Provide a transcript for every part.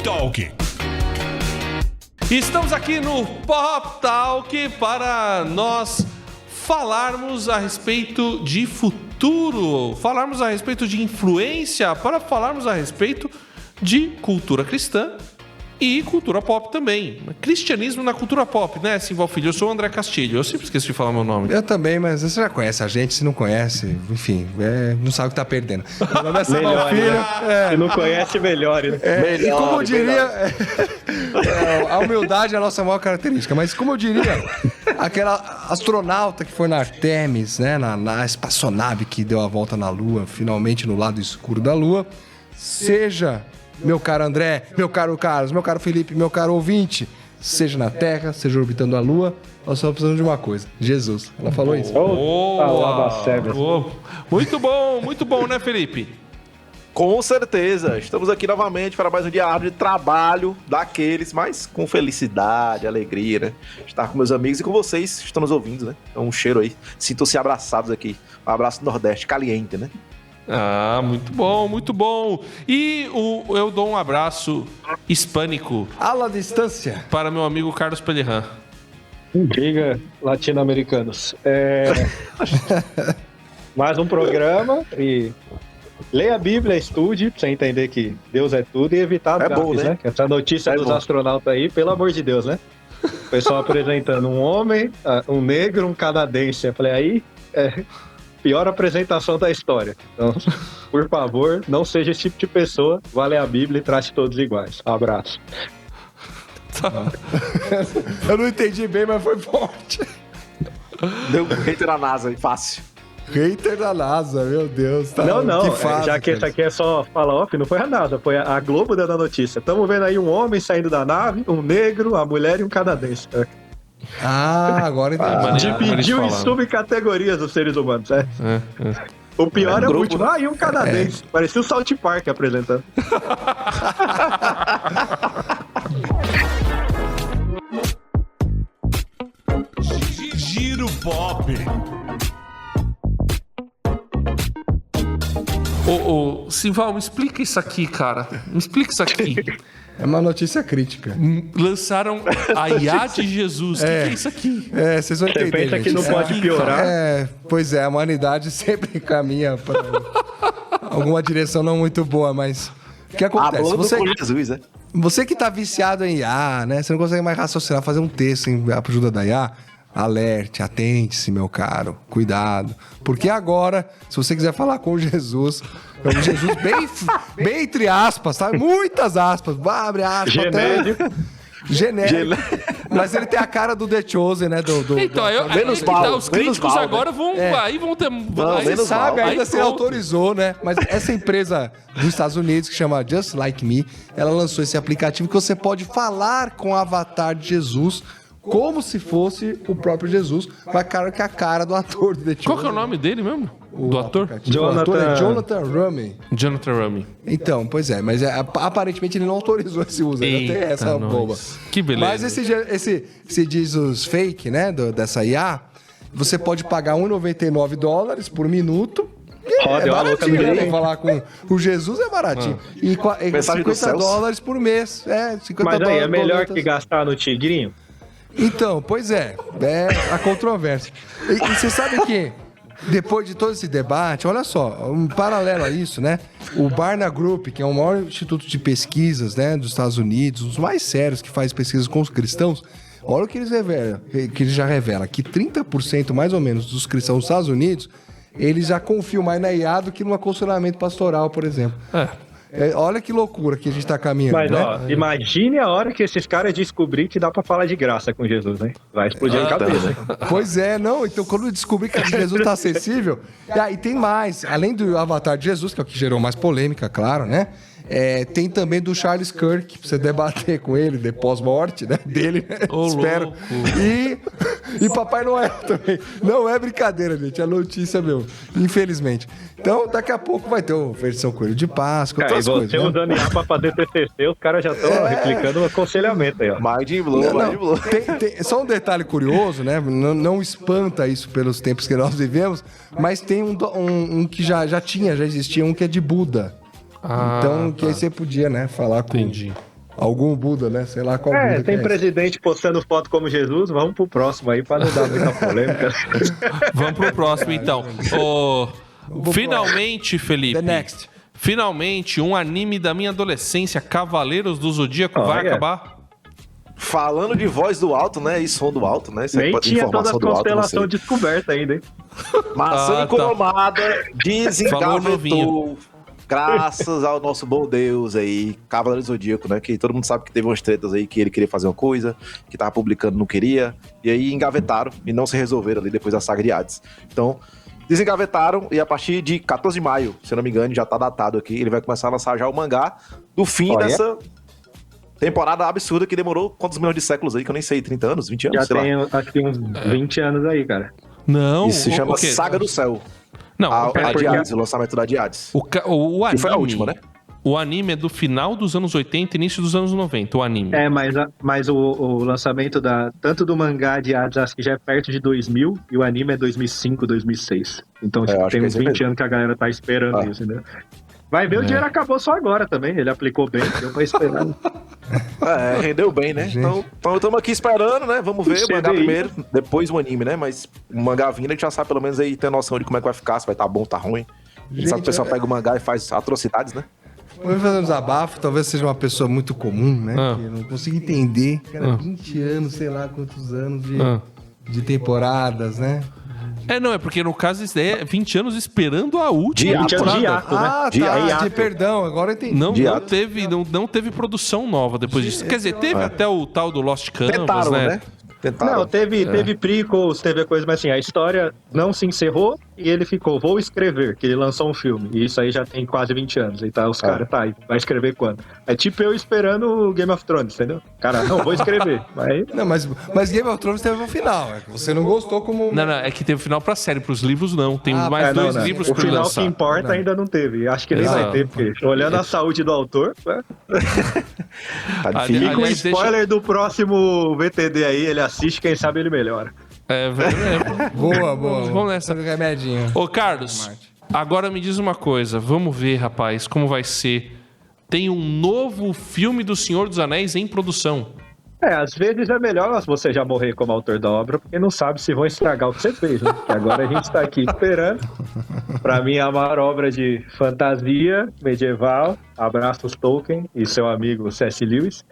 Talk. Estamos aqui no Pop Talk para nós falarmos a respeito de futuro, falarmos a respeito de influência, para falarmos a respeito de cultura cristã e cultura pop também. Cristianismo na cultura pop, né, Simval Filho? Eu sou o André Castilho, eu sempre esqueço de falar meu nome. Eu também, mas você já conhece a gente, se não conhece, enfim, não sabe o que tá perdendo. Meu nome é Simval Filho. Se não conhece, melhore. E como eu diria, a humildade é a nossa maior característica, mas como eu diria, aquela astronauta que foi na Artemis, né, na espaçonave que deu a volta na Lua, finalmente no lado escuro da Lua, seja... Meu caro André, meu caro Carlos, meu caro Felipe, meu caro ouvinte, seja na Terra, seja orbitando a Lua, nós só precisamos de uma coisa: Jesus. Ela falou isso. Muito bom, né, Felipe? Com certeza, estamos aqui novamente para mais um dia de trabalho daqueles, mas com felicidade, alegria, né? Estar com meus amigos e com vocês que estão nos ouvindo, né? Então, um cheiro aí, sintam-se abraçados aqui. Um abraço do Nordeste, caliente, né? Ah, muito bom. E eu dou um abraço hispânico À la distância. para meu amigo Carlos Pellerran. Diga, latino-americanos. Mais um programa e leia a Bíblia, estude, pra você entender que Deus é tudo e evitar É gafes, bom, né? Essa notícia dos astronautas aí, pelo amor de Deus, né? O pessoal apresentando um homem, um negro, um canadense. Eu falei, aí... pior apresentação da história. Então, por favor, não seja esse tipo de pessoa. Vá ler a Bíblia e trate todos iguais. Abraço. Eu não entendi bem, mas foi forte. Deu um hater na NASA aí, fácil. Hater da NASA, meu Deus. Tá, Não, que fase, já que cara. essa aqui é só fala off, não foi a NASA, foi a Globo dando a notícia. Estamos vendo aí um homem saindo da nave, um negro, a mulher e um canadense. Agora entendi. Dividiu em subcategorias os seres humanos, O pior é o último. E um canadense. Parecia o South Park apresentando. Giro Pop. Ô, Simval, me explica isso aqui, cara. Me explica isso aqui. É uma notícia crítica. Lançaram a IA de Jesus. O que é isso aqui? Vocês vão Você entender, pensa que gente. não pode piorar? Pois é, a humanidade sempre caminha para alguma direção não muito boa, mas o que acontece? Hablando com Jesus, né? Você que tá viciado em IA, né? Você não consegue mais raciocinar, fazer um texto em ajuda da IA. Alerte, atente-se, meu caro. Cuidado. Porque agora, se você quiser falar com Jesus, é um Jesus bem entre aspas, tá? Muitas aspas. Abre aspas. Genérico. Mas ele tem a cara do The Chosen, né? Então, os críticos agora vão ter... Você sabe, ainda se autorizou, né? Mas essa empresa dos Estados Unidos, que chama Just Like Me, ela lançou esse aplicativo que você pode falar com o avatar de Jesus como se fosse o próprio Jesus, com a cara do ator do The Chosen. Qual que é o nome dele mesmo? Do ator? O ator é Jonathan Rumney. Jonathan Rumney. Então, pois é, mas aparentemente ele não autorizou esse uso, ainda tem essa bomba. Que beleza. Mas esse Jesus fake, né, dessa IA, você pode pagar $1,99 por minuto. Roda, É baratinho, né? né? Falar com o Jesus é baratinho. E Mensagem dos céus. $50 por mês. $50 Mas aí, é melhor boletas. que gastar no Tigrinho? Então, pois é a controvérsia. E você sabe que, depois de todo esse debate, olha só, um paralelo a isso, né? O Barna Group, que é o maior instituto de pesquisas, né, dos Estados Unidos, um dos mais sérios que faz pesquisas com os cristãos, olha o que eles revelam, que ele já revela, que 30% mais ou menos dos cristãos dos Estados Unidos, eles já confiam mais na IA do que no aconselhamento pastoral, por exemplo. Olha que loucura que a gente tá caminhando, Mas, né? ó, imagine a hora que esses caras descobrirem que dá pra falar de graça com Jesus, né? Vai explodir a cabeça. Pois é, não. Então, quando eu descobri que Jesus tá acessível... E tem mais. Além do avatar de Jesus, que é o que gerou mais polêmica, claro, né? Tem também do Charles Kirk, pra você debater com ele, de pós-morte, né? Dele, né? Espero. Louco. E Papai Noel também. Não é brincadeira, gente. É notícia mesmo. Infelizmente. Então, daqui a pouco vai ter uma versão Coelho de Páscoa, E outras você coisas. Né? usando IA pra fazer TCC, os caras já estão replicando o aconselhamento aí, ó. Mind blow. Tem só um detalhe curioso, né? Não espanta isso pelos tempos que nós vivemos, mas tem um que já existia, um que é de Buda. Então, que aí você podia, né, falar com algum Buda, né? Sei lá qual Buda Tem que é presidente postando foto como Jesus, vamos pro próximo aí pra não dar muita polêmica. Vamos pro próximo, então. Finalmente, Felipe. The next. Finalmente, um anime da minha adolescência, Cavaleiros do Zodíaco, vai Olha. acabar? Falando de voz do alto, né? E som do alto, né? Isso Nem é tinha toda a informação do alto, constelação não sei. descoberta ainda, hein? Maçã Ah, tá. Colomada Falou novinho. desengavetou. Graças ao nosso bom Deus aí, Cavaleiro do Zodíaco, né? Que todo mundo sabe que teve umas tretas aí que ele queria fazer uma coisa, que tava publicando não queria, e aí engavetaram e não se resolveram ali depois da saga de Hades. Então, desengavetaram e a partir de 14 de maio, se eu não me engano, já tá datado aqui, ele vai começar a lançar já o mangá do fim Olha. dessa temporada absurda que demorou quantos milhões de séculos aí, que eu nem sei, 30 anos, 20 anos, Já sei lá. tem, acho que uns 20 anos aí, cara. Não. Isso se chama o quê? Saga do Céu. Não, A peraí. de Hades, o lançamento da de Hades. O anime. Que foi a última, né? O anime é do final dos anos 80 e início dos anos 90, o anime. Mas o lançamento tanto do mangá de Hades, acho que já é perto de 2000, e o anime é 2005, 2006. Então, acho tem que é uns isso 20 mesmo. anos que a galera tá esperando isso, né? Vai ver, o dinheiro acabou só agora também. Ele aplicou bem, deu pra esperar. Rendeu bem, né? Então estamos aqui esperando, né? Vamos ver o mangá CDI. primeiro, depois o anime, né? Mas o mangá vindo, a gente já sabe pelo menos aí, ter noção de como é que vai ficar, se vai estar bom, tá ruim. A gente sabe que o pessoal pega o mangá e faz atrocidades, né? Vamos fazer um desabafo, talvez seja uma pessoa muito comum, né? Ah. Que não consiga entender. Cara, 20 anos, sei lá quantos anos Ah. de temporadas, né? Não, é porque no caso isso daí é 20 anos esperando a última De hiato, temporada. de hiato, né? Ah, De tá, hiato. de perdão, agora eu entendi. Não, De não hiato. teve, não teve produção nova depois disso. Quer dizer, teve até o tal do Lost Canvas, Tentaram, né? Tentaram. Não, teve prequels, teve a coisa, mas assim, a história não se encerrou e ele ficou, vou escrever, que ele lançou um filme. E isso aí já tem quase 20 anos. E tá, os caras, tá aí, vai escrever quando? É tipo eu esperando o Game of Thrones, entendeu? Cara, não, vou escrever. Mas Não, mas Game of Thrones teve um final. É que você não gostou como. Não, é que teve final pra série, pros livros não. Tem Ah, mais dois não. livros O pra final lançar. que importa ainda não teve. Acho que nem Exato. vai ter, porque olhando a saúde do autor, né? Tá Ali- difícil. Com Aliás, spoiler do próximo VTD aí, ele assiste, quem sabe ele melhora. Boa. Vamos nessa. Remedinho. Ô, Carlos, agora me diz uma coisa. Vamos ver, rapaz, como vai ser. Tem um novo filme do Senhor dos Anéis em produção. Às vezes é melhor você já morrer como autor da obra, porque não sabe se vão estragar o que você fez, né? Porque agora a gente tá aqui esperando. Pra mim, a maior obra de fantasia medieval, abraços Tolkien e seu amigo C.S. Lewis.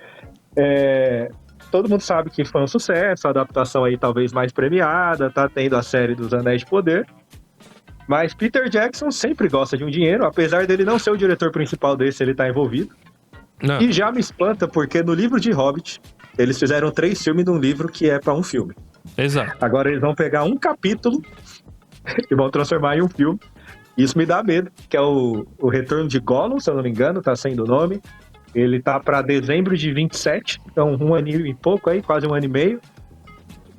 Todo mundo sabe que foi um sucesso, a adaptação aí talvez mais premiada, tá tendo a série dos Anéis de Poder. Mas Peter Jackson sempre gosta de um dinheiro, apesar dele não ser o diretor principal desse, ele tá envolvido. Não. E já me espanta porque no livro de Hobbit, eles fizeram 3 filmes de um livro que é pra um filme. Exato. Agora eles vão pegar um capítulo e vão transformar em um filme. Isso me dá medo, que é o Retorno de Gollum, se eu não me engano, tá sendo o nome. Ele tá pra dezembro de 27, então um ano e pouco aí, quase um ano e meio.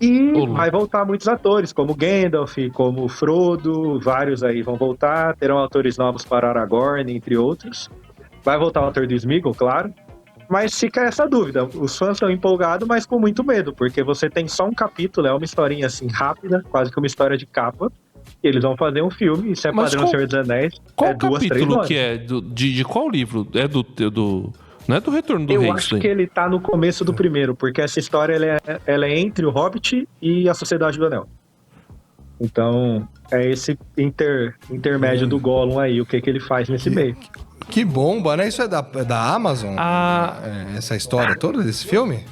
E Olá. vai voltar muitos atores, como Gandalf, como Frodo, vários aí vão voltar. Terão atores novos para Aragorn, entre outros. Vai voltar o ator do Sméagol, claro. Mas fica essa dúvida. Os fãs estão empolgados, mas com muito medo, porque você tem só um capítulo, é uma historinha assim rápida, quase que uma história de capa. E eles vão fazer um filme, isso é Mas padrão qual- Senhor dos Anéis. Qual é 2, 3 capítulo horas. que é? De qual livro? É do... Não é do Retorno do Eu Rei, acho isso aí? que ele tá no começo do primeiro, porque essa história ela é entre o Hobbit e a Sociedade do Anel. Então, é esse intermédio do Gollum aí, o que ele faz nesse meio. Que bomba, né? Isso é da Amazon? Ah, Essa história toda desse filme?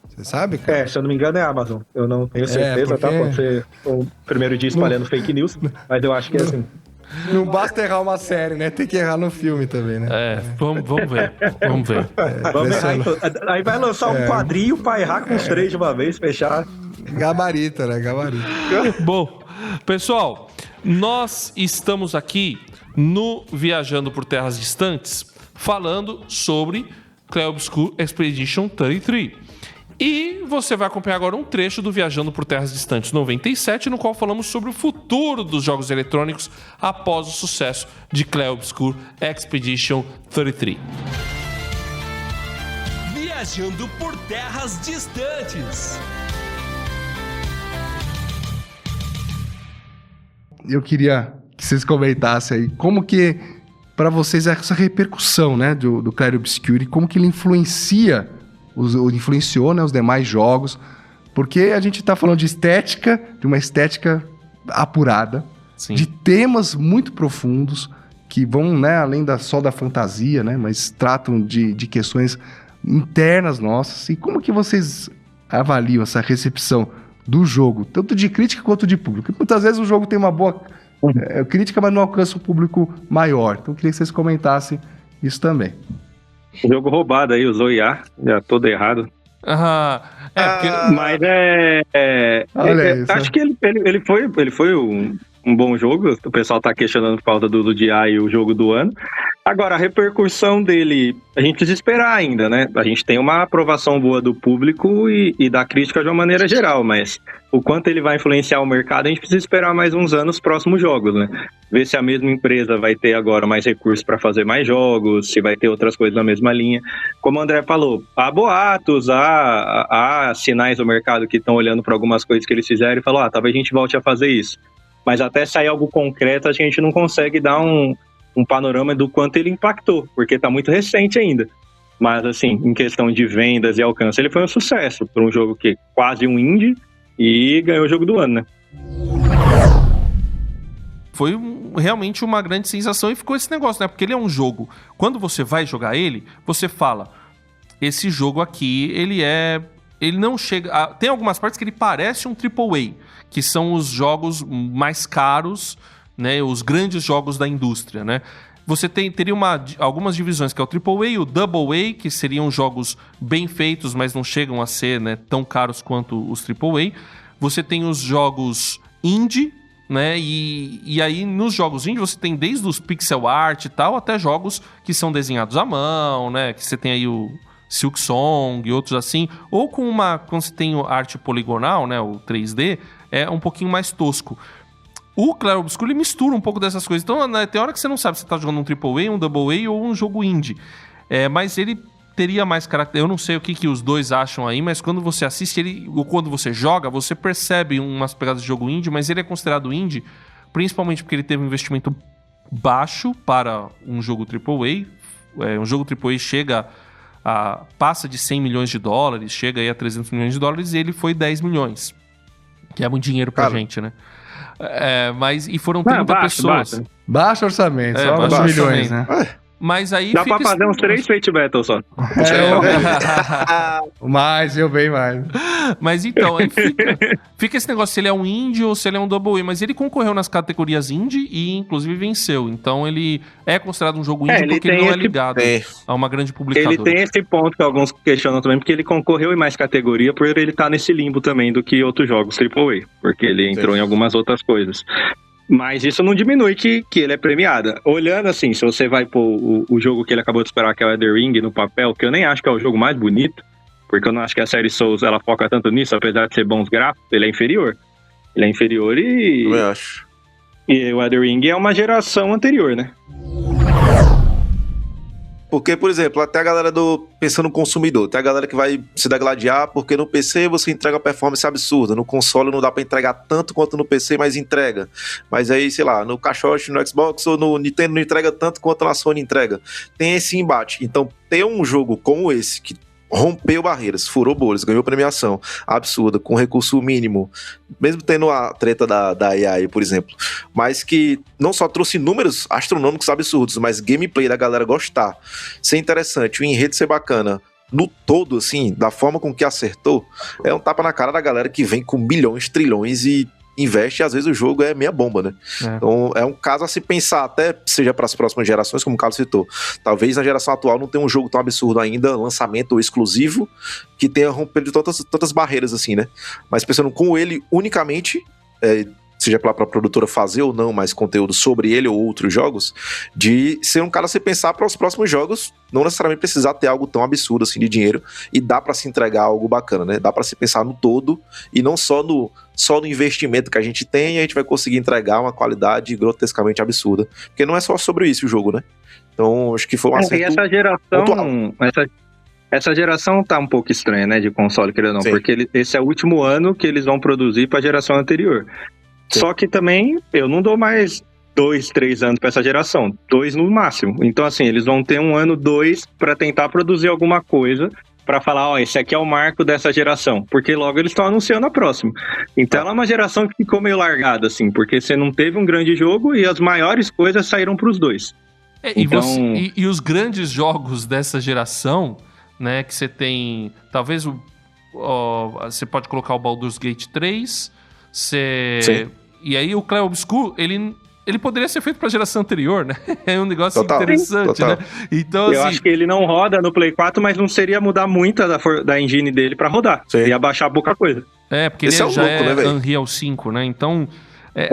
Você sabe, cara? Se eu não me engano é Amazon. Eu não tenho certeza, tá? porque- Pode ser o primeiro dia espalhando fake news, mas eu acho que é assim. Não basta errar uma série, né? Tem que errar no filme também, né? vamos ver. Vamos ver. Vamos errar, então. Aí vai lançar um quadrinho pra errar com os 3 de uma vez, fechar. Gabarita, né? Gabarita. Bom, pessoal, nós estamos aqui no Viajando por Terras Distantes falando sobre Clair Obscur Expedition 33. E você vai acompanhar agora um trecho do Viajando por Terras Distantes 97, no qual falamos sobre o futuro dos jogos eletrônicos após o sucesso de Clair Obscur Expedition 33. Viajando por terras distantes. Eu queria que vocês comentassem aí como que para vocês essa repercussão, né, do Clair Obscur, como que ele influenciou, né, os demais jogos, porque a gente está falando de estética, de uma estética apurada, Sim. de temas muito profundos, que vão, né, além só da fantasia, né, mas tratam de questões internas nossas. E como que vocês avaliam essa recepção do jogo, tanto de crítica quanto de público? Porque muitas vezes o jogo tem uma boa crítica, mas não alcança um público maior. Então eu queria que vocês comentassem isso também. Jogo roubado aí, usou IA, já todo errado. Porque... Mas Olha isso, acho que ele foi um bom jogo. O pessoal tá questionando por causa do DI e o jogo do ano. Agora, a repercussão dele, a gente precisa esperar ainda, né? A gente tem uma aprovação boa do público e da crítica de uma maneira geral, mas o quanto ele vai influenciar o mercado, a gente precisa esperar mais uns anos próximos jogos, né? Ver se a mesma empresa vai ter agora mais recursos para fazer mais jogos, se vai ter outras coisas na mesma linha. Como o André falou, há boatos, há sinais do mercado que estão olhando para algumas coisas que eles fizeram e falam, talvez a gente volte a fazer isso. Mas até sair algo concreto, acho que a gente não consegue dar um panorama do quanto ele impactou, porque tá muito recente ainda. Mas, assim, em questão de vendas e alcance, ele foi um sucesso para um jogo que quase um indie e ganhou o jogo do ano, né? Foi realmente uma grande sensação e ficou esse negócio, né? Porque ele é um jogo, quando você vai jogar ele, você fala, esse jogo aqui, ele não chega... Tem algumas partes que ele parece um AAA, que são os jogos mais caros, né, os grandes jogos da indústria, né? Você teria algumas divisões, que é o AAA e o AA, que seriam jogos bem feitos, mas não chegam a ser, né, tão caros quanto os AAA. Você tem os jogos indie, né? E aí, nos jogos indie, você tem desde os pixel art e tal, até jogos que são desenhados à mão, né? Que você tem aí o Silksong e outros assim. Ou quando você tem arte poligonal, né, o 3D, é um pouquinho mais tosco. O Clair Obscur, ele mistura um pouco dessas coisas. Então, né, tem hora que você não sabe se você tá jogando um AAA, um AA ou um jogo indie. Mas ele teria mais caráter... Eu não sei o que os dois acham aí, mas quando você assiste, ou quando você joga, você percebe umas pegadas de jogo indie, mas ele é considerado indie, principalmente porque ele teve um investimento baixo para um jogo AAA. Um jogo AAA passa de 100 milhões de dólares, chega aí a 300 milhões de dólares, e ele foi 10 milhões. Que é muito dinheiro pra gente, né? E foram 30 pessoas. Baixo orçamento, só baixo uns milhões, orçamento. né? Mas aí dá pra fazer uns 3 Fate Battle só. Mais, eu bem mais. Mas então, aí fica esse negócio se ele é um indie ou se ele é um AA. Mas ele concorreu nas categorias indie e inclusive venceu. Então ele é considerado um jogo indie porque ele não é ligado a uma grande publicadora. Ele tem esse ponto que alguns questionam também, porque ele concorreu em mais categoria por ele estar nesse limbo também do que outros jogos AAA, porque ele entrou em algumas outras coisas. Mas isso não diminui que ele é premiado. Olhando assim, se você vai pôr o jogo que ele acabou de esperar, que é o Elden Ring, no papel, que eu nem acho que é o jogo mais bonito, porque eu não acho que a série Souls ela foca tanto nisso, apesar de ser bons gráficos, ele é inferior. Ele é inferior e... Eu acho. E o Elden Ring é uma geração anterior, né? Porque, por exemplo, até a galera pensando no consumidor, tem a galera que vai se degladiar porque no PC você entrega uma performance absurda, no console não dá pra entregar tanto quanto no PC, mas entrega. Mas aí, sei lá, no caixote, no Xbox ou no Nintendo não entrega tanto quanto na Sony entrega. Tem esse embate. Então, ter um jogo como esse, que rompeu barreiras, furou bolhas, ganhou premiação absurda, com recurso mínimo, mesmo tendo a treta da AI, por exemplo, mas que não só trouxe números astronômicos absurdos, mas gameplay da galera gostar, ser interessante, o enredo ser bacana, no todo, assim, da forma com que acertou, é um tapa na cara da galera que vem com milhões, trilhões e investe, e às vezes o jogo é meia bomba, né? Então é um caso a se pensar, até seja para as próximas gerações, como o Carlos citou. Talvez na geração atual não tenha um jogo tão absurdo ainda, lançamento ou exclusivo, que tenha rompido tantas barreiras assim, né? Mas pensando com ele unicamente, seja para a produtora fazer ou não mais conteúdo sobre ele ou outros jogos, de ser um cara a se pensar para os próximos jogos, não necessariamente precisar ter algo tão absurdo assim de dinheiro, e dá para se entregar algo bacana, né? Dá para se pensar no todo e não só no investimento que a gente tem, e a gente vai conseguir entregar uma qualidade grotescamente absurda, porque não é só sobre isso o jogo, né? Então acho que foi um acerto. E essa geração tá um pouco estranha, né, de console, querendo ou não, porque esse é o último ano que eles vão produzir para a geração anterior. Só que também eu não dou mais 2, 3 anos para essa geração, 2 no máximo. Então, assim, eles vão ter 1 ano, 2 para tentar produzir alguma coisa para falar, ó, esse aqui é o marco dessa geração, porque logo eles estão anunciando a próxima. Então, ela é uma geração que ficou meio largada, assim, porque você não teve um grande jogo e as maiores coisas saíram para os dois. Então... E os grandes jogos dessa geração, né, que você tem, talvez você pode colocar o Baldur's Gate 3, e aí o Clair Obscur, ele poderia ser feito pra geração anterior, né? É um negócio interessante, né? Então, eu acho que ele não roda no Play 4, mas não seria mudar muito da engine dele pra rodar. Sim. Ia baixar pouca coisa. Porque ele já é Unreal 5, né? Então,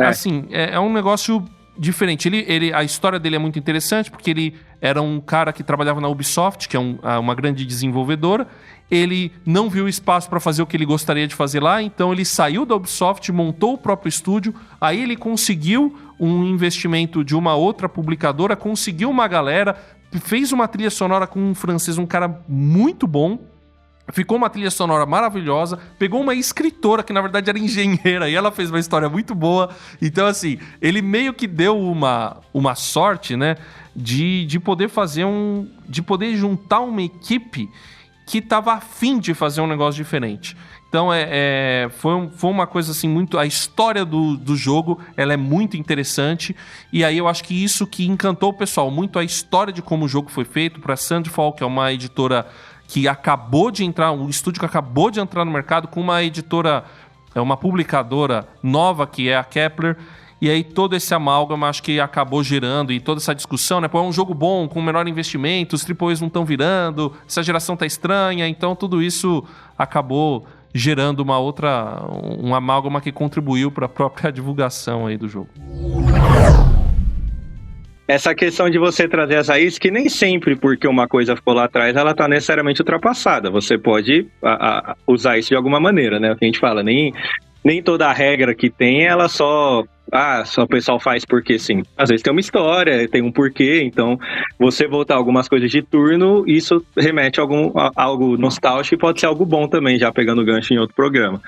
assim, é um negócio diferente. A história dele é muito interessante, porque ele era um cara que trabalhava na Ubisoft, que é uma grande desenvolvedora. Ele não viu espaço para fazer o que ele gostaria de fazer lá, então ele saiu da Ubisoft, montou o próprio estúdio, aí ele conseguiu um investimento de uma outra publicadora, conseguiu uma galera, fez uma trilha sonora com um francês, um cara muito bom, ficou uma trilha sonora maravilhosa, pegou uma escritora que na verdade era engenheira e ela fez uma história muito boa. Então, assim, ele meio que deu uma sorte, né, de poder fazer de poder juntar uma equipe que estava afim de fazer um negócio diferente. Então, foi uma coisa assim, muito... A história do jogo, ela é muito interessante. E aí eu acho que isso que encantou o pessoal. Muito a história de como o jogo foi feito. Para a Sandfall, que é uma editora que acabou de entrar... Um estúdio que acabou de entrar no mercado com uma editora... uma publicadora nova, que é a Kepler. E aí todo esse amálgama acho que acabou gerando, e toda essa discussão, né? Pô, é um jogo bom, com menor investimento, os AAAs não estão virando, essa geração tá estranha, então tudo isso acabou gerando um amálgama que contribuiu para a própria divulgação aí do jogo. Essa questão de você trazer as raízes, que nem sempre porque uma coisa ficou lá atrás, ela tá necessariamente ultrapassada. Você pode usar isso de alguma maneira, né? O que a gente fala, nem toda a regra que tem, ela só o pessoal faz porque sim. Às vezes tem uma história, tem um porquê, então você voltar algumas coisas de turno, isso remete a algo nostálgico e pode ser algo bom também, já pegando gancho em outro programa.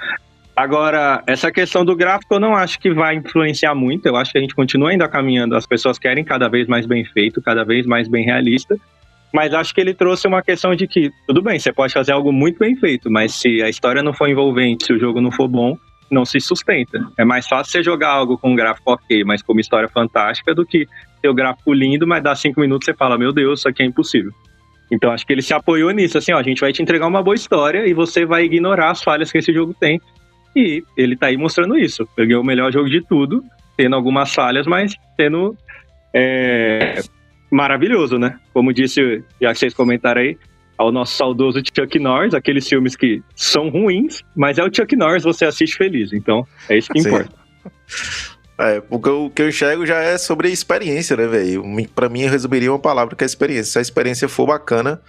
Agora, essa questão do gráfico eu não acho que vai influenciar muito, eu acho que a gente continua ainda caminhando, as pessoas querem cada vez mais bem feito, cada vez mais bem realista, mas acho que ele trouxe uma questão de que, tudo bem, você pode fazer algo muito bem feito, mas se a história não for envolvente, se o jogo não for bom, não se sustenta. É mais fácil você jogar algo com um gráfico ok, mas com uma história fantástica, do que ter o gráfico lindo, mas dá 5 minutos e você fala, meu Deus, isso aqui é impossível. Então acho que ele se apoiou nisso, assim, ó, a gente vai te entregar uma boa história e você vai ignorar as falhas que esse jogo tem. E ele tá aí mostrando isso. Peguei o melhor jogo de tudo, tendo algumas falhas, mas tendo maravilhoso, né? Como disse, já que vocês comentaram aí, ao nosso saudoso Chuck Norris, aqueles filmes que são ruins, mas é o Chuck Norris, você assiste feliz. Então, é isso que importa. Porque o que eu enxergo já é sobre experiência, né, velho? Pra mim, eu resumiria uma palavra, que é experiência. Se a experiência for bacana,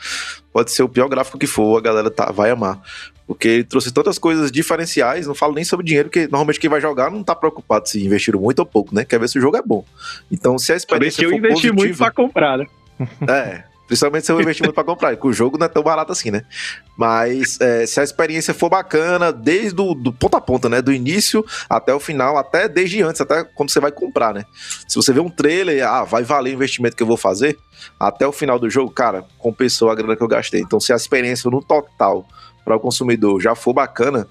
pode ser o pior gráfico que for, a galera vai amar. Porque ele trouxe tantas coisas diferenciais, não falo nem sobre dinheiro, porque normalmente quem vai jogar não tá preocupado se investiram muito ou pouco, né? Quer ver se o jogo é bom. Então, se a experiência for positiva... eu investi muito pra comprar, né? Principalmente se eu investir muito pra comprar, porque o jogo não é tão barato assim, né? Mas se a experiência for bacana, desde do ponta a ponta, né? Do início até o final, até desde antes, até quando você vai comprar, né? Se você vê um trailer, vai valer o investimento que eu vou fazer, até o final do jogo, cara, compensou a grana que eu gastei. Então, se a experiência no total para o consumidor já for bacana,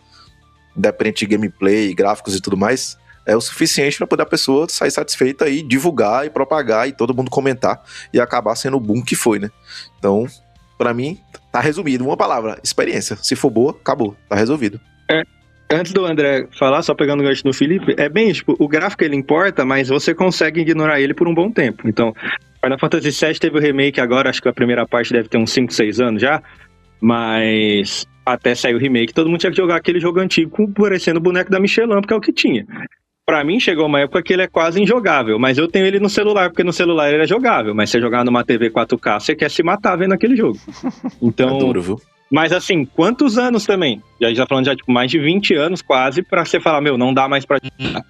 independente de gameplay, gráficos e tudo mais, é o suficiente para poder a pessoa sair satisfeita e divulgar e propagar e todo mundo comentar e acabar sendo o boom que foi, né? Então, para mim, tá resumido. Uma palavra, experiência. Se for boa, acabou. Tá resolvido. Antes do André falar, só pegando o gancho no Felipe, é bem, tipo, o gráfico ele importa, mas você consegue ignorar ele por um bom tempo. Então, Final Fantasy VII teve o remake agora, acho que a primeira parte deve ter uns 5, 6 anos já, mas até sair o remake, todo mundo tinha que jogar aquele jogo antigo parecendo o boneco da Michelin, porque é o que tinha. Pra mim, chegou uma época que ele é quase injogável, mas eu tenho ele no celular, porque no celular ele é jogável, mas se você jogar numa TV 4K, você quer se matar vendo aquele jogo. Então, é duro, viu? Mas assim, quantos anos também? Já falando já, tipo, mais de 20 anos quase, pra você falar, não dá mais pra jogar.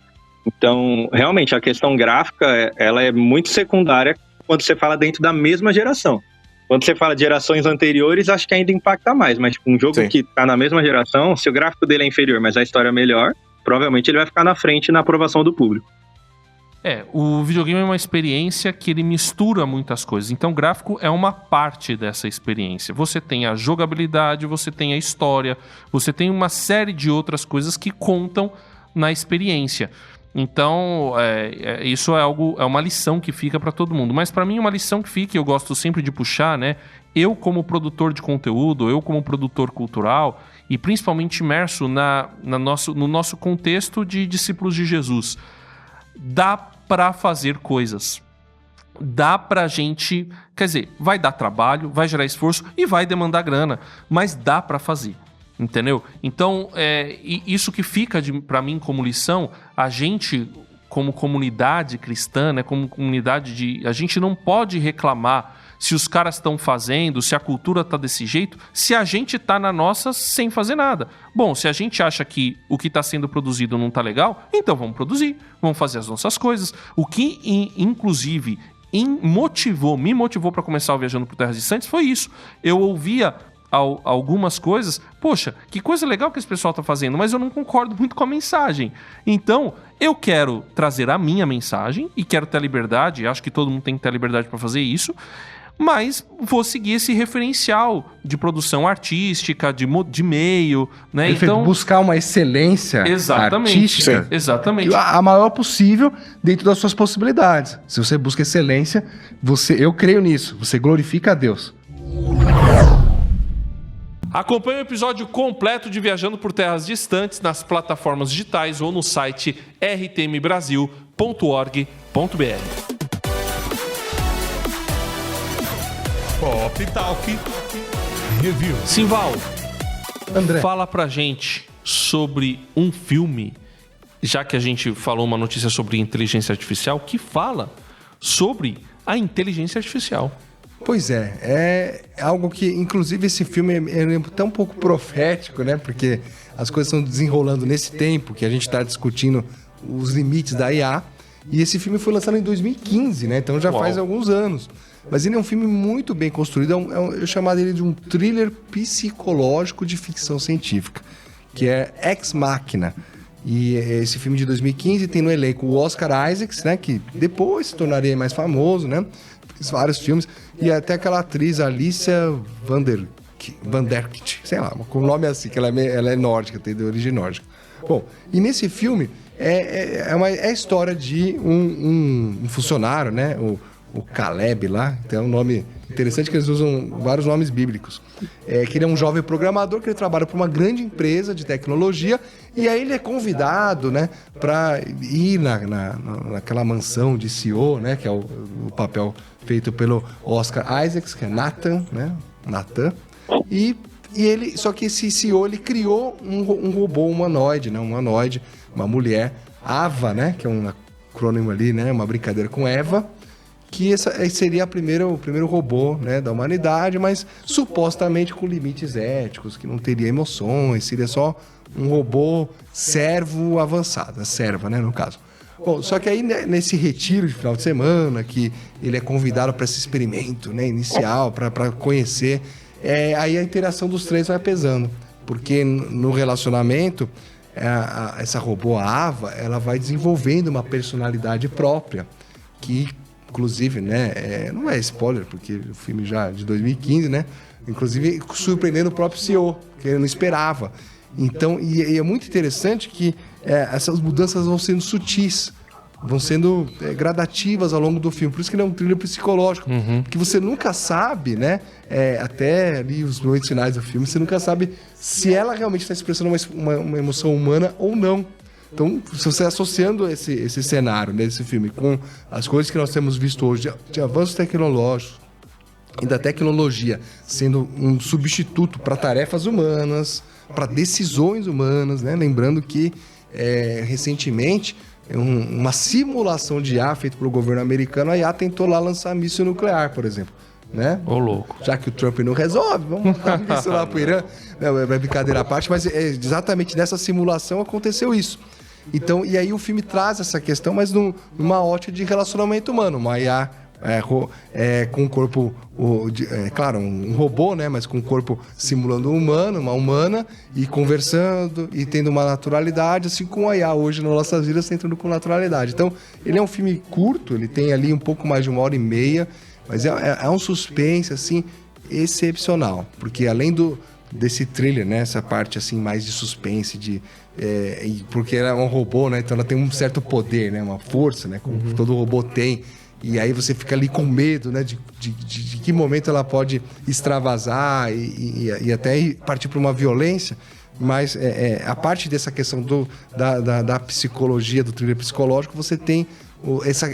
Então, realmente, a questão gráfica, ela é muito secundária quando você fala dentro da mesma geração. Quando você fala de gerações anteriores, acho que ainda impacta mais, mas tipo, um jogo Sim. que tá na mesma geração, se o gráfico dele é inferior, mas a história é melhor, provavelmente ele vai ficar na frente na aprovação do público. O videogame é uma experiência que ele mistura muitas coisas. Então, o gráfico é uma parte dessa experiência. Você tem a jogabilidade, você tem a história, você tem uma série de outras coisas que contam na experiência. Então, isso é uma lição que fica para todo mundo. Mas para mim, uma lição que fica, e eu gosto sempre de puxar, né? Eu como produtor de conteúdo, eu como produtor cultural, e principalmente imerso no nosso contexto de discípulos de Jesus, dá para fazer coisas. Dá pra gente... Quer dizer, vai dar trabalho, vai gerar esforço e vai demandar grana, mas dá pra fazer. Entendeu? Então, isso que fica para mim como lição, a gente, como comunidade cristã, né, como comunidade a gente não pode reclamar se os caras estão fazendo, se a cultura está desse jeito, se a gente está na nossa sem fazer nada. Bom, se a gente acha que o que está sendo produzido não está legal, então vamos produzir, vamos fazer as nossas coisas. O que, inclusive, me motivou para começar o Viajando por Terras Distantes foi isso. Eu ouvia algumas coisas, poxa, que coisa legal que esse pessoal tá fazendo, mas eu não concordo muito com a mensagem. Então, eu quero trazer a minha mensagem e quero ter a liberdade, acho que todo mundo tem que ter a liberdade para fazer isso, mas vou seguir esse referencial de produção artística, de meio, né? Então, buscar uma excelência artística, exatamente, a maior possível dentro das suas possibilidades. Se você busca excelência, eu creio nisso, você glorifica a Deus. Acompanhe o episódio completo de Viajando por Terras Distantes nas plataformas digitais ou no site rtmbrasil.org.br. Pop Talk Review. Simval, André, fala pra gente sobre um filme, já que a gente falou uma notícia sobre inteligência artificial, que fala sobre a inteligência artificial. Pois é algo que, inclusive, esse filme é tão pouco profético, né? Porque as coisas estão desenrolando nesse tempo que a gente está discutindo os limites da IA. E esse filme foi lançado em 2015, né? Então já faz alguns anos. Mas ele é um filme muito bem construído. Eu chamaria ele de um thriller psicológico de ficção científica, que é Ex Machina. E esse filme de 2015 tem no elenco o Oscar Isaacs, né? Que depois se tornaria mais famoso, né? Fez vários filmes. E até aquela atriz Alicia Vanderkilt, sei lá, com um nome assim, que ela é nórdica, tem de origem nórdica. Bom, e nesse filme é a história de um funcionário, né? O Caleb lá, tem um nome interessante que eles usam vários nomes bíblicos. Que ele é um jovem programador que ele trabalha para uma grande empresa de tecnologia e aí ele é convidado, né, para ir naquela mansão de CEO, né, que é o papel feito pelo Oscar Isaacs, que é Nathan, né, e ele, só que esse CEO ele criou um robô humanoide, né, uma mulher, Ava, né, que é um acrônimo ali, né, uma brincadeira com Eva, que essa seria o primeiro robô, né, da humanidade, mas supostamente com limites éticos, que não teria emoções, seria só um robô servo avançado, serva, né, no caso. Bom, só que aí nesse retiro de final de semana, que ele é convidado para esse experimento, né, inicial, para conhecer, aí a interação dos três vai pesando, porque no relacionamento, essa robô, a Ava, ela vai desenvolvendo uma personalidade própria, que inclusive, né, não é spoiler, porque o filme já de 2015, né, inclusive surpreendendo o próprio CEO, que ele não esperava. Então, e é muito interessante que essas mudanças vão sendo sutis, vão sendo gradativas ao longo do filme. Por isso que ele é um thriller psicológico, porque você nunca sabe, né, até ali os momentos finais do filme, você nunca sabe se ela realmente está expressando uma emoção humana ou não. Então, se você associando esse cenário desse filme com as coisas que nós temos visto hoje, de avanços tecnológicos e da tecnologia sendo um substituto para tarefas humanas, para decisões humanas, né? Lembrando que, recentemente, uma simulação de IA feita pelo governo americano, a IA tentou lá lançar míssil nuclear, por exemplo. Né? Ô, louco. Já que o Trump não resolve, vamos dar isso lá pro Irã. Não, é brincadeira à parte, mas exatamente nessa simulação aconteceu isso. Então, e aí o filme traz essa questão, mas numa ótica de relacionamento humano. Uma IA com um corpo, claro, um robô, né? Mas com um corpo simulando um humano, uma humana, e conversando e tendo uma naturalidade, assim como a IA hoje nas nossas vidas está entrando com naturalidade. Então, ele é um filme curto, ele tem ali um pouco mais de 1h30, mas é um suspense, assim, excepcional. Porque além desse thriller, né? Essa parte, assim, mais de suspense, porque ela é um robô, né? Então ela tem um certo poder, né? Uma força, né? Como todo robô tem. E aí você fica ali com medo, né? De que momento ela pode extravasar e até partir para uma violência. Mas a parte dessa questão da psicologia, do thriller psicológico, você tem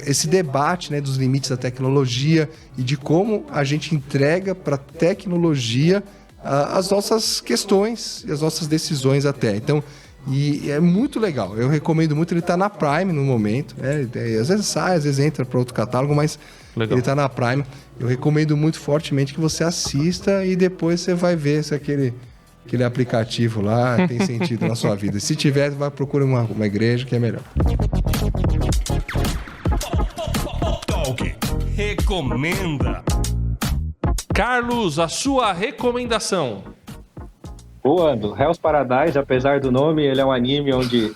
esse debate, né? Dos limites da tecnologia e de como a gente entrega para a tecnologia as nossas questões e as nossas decisões até. Então, e é muito legal. Eu recomendo muito. Ele tá na Prime no momento. Às vezes sai, às vezes entra para outro catálogo, mas legal. Ele tá na Prime. Eu recomendo muito fortemente que você assista e depois você vai ver se aquele aplicativo lá tem sentido na sua vida. Se tiver, vai procurar uma igreja que é melhor. Talk recomenda. Carlos, a sua recomendação. Voando. Hell's Paradise, apesar do nome, ele é um anime onde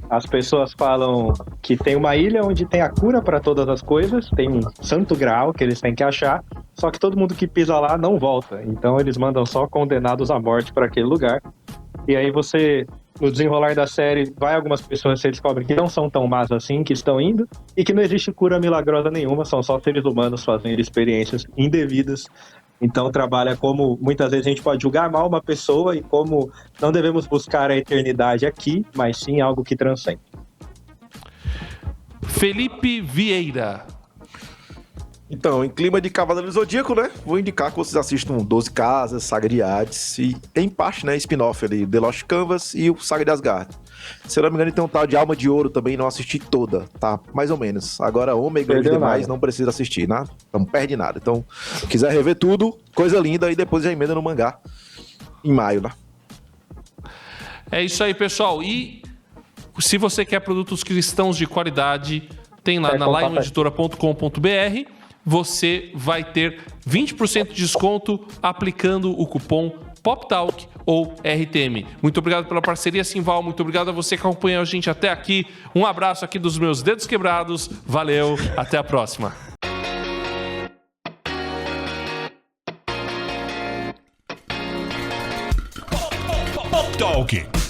as pessoas falam que tem uma ilha onde tem a cura para todas as coisas, tem um santo graal que eles têm que achar, só que todo mundo que pisa lá não volta. Então eles mandam só condenados à morte para aquele lugar. E aí você, no desenrolar da série, vai algumas pessoas, você descobre que não são tão más assim, que estão indo, e que não existe cura milagrosa nenhuma, são só seres humanos fazendo experiências indevidas. Então trabalha como muitas vezes a gente pode julgar mal uma pessoa e como não devemos buscar a eternidade aqui, mas sim algo que transcende. Felipe Vieira. Então, em clima de Cavaleiro do Zodíaco, né? Vou indicar que vocês assistam 12 Casas, Saga de Hades e, em parte, né, spin-off ali, The Lost Canvas e o Saga de Asgard. Se eu não me engano, tem um tal de Alma de Ouro também, não assisti toda, tá? Mais ou menos. Agora, Ômega e demais não precisa assistir, né? Não perde nada. Então, se quiser rever tudo, coisa linda, e depois já emenda no mangá em maio, né? É isso aí, pessoal. E se você quer produtos cristãos de qualidade, tem lá na lioneditora.com.br. Você vai ter 20% de desconto aplicando o cupom POPTALK ou RTM. Muito obrigado pela parceria, Simval. Muito obrigado a você que acompanhou a gente até aqui. Um abraço aqui dos meus dedos quebrados. Valeu, até a próxima. Talk.